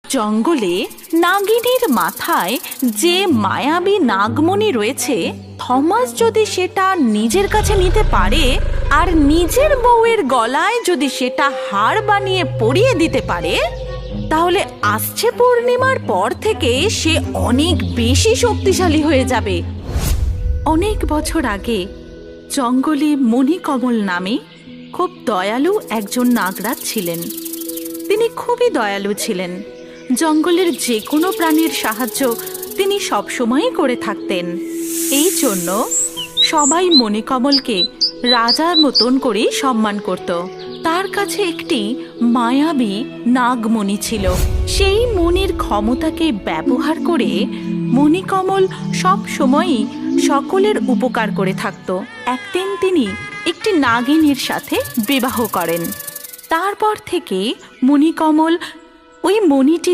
জঙ্গলে নাগিনীর মাথায় যে মায়াবী নাগমণি রয়েছে, থমাস যদি সেটা নিজের কাছে নিতে পারে আর নিজের বউয়ের গলায় যদি সেটা হার বানিয়ে পরিয়ে দিতে পারে, তাহলে আসছে পূর্ণিমার পর থেকে সে অনেক বেশি শক্তিশালী হয়ে যাবে। অনেক বছর আগে জঙ্গলে মণিকমল নামে খুব দয়ালু একজন নাগরাজ ছিলেন। তিনি খুবই দয়ালু ছিলেন। জঙ্গলের যে কোনো প্রাণীর সাহায্য তিনি সবসময়ই করে থাকতেন। এই জন্য সবাই মণিকমলকে রাজার মতন করে সম্মান করত। তার কাছে একটি মায়াবী নাগমণি ছিল। সেই মণির ক্ষমতাকে ব্যবহার করে মণিকমল সব সময়ই সকলের উপকার করে থাকত। একদিন তিনি একটি নাগিনীর সাথে বিবাহ করেন। তারপর থেকে মণিকমল ওই মণিটি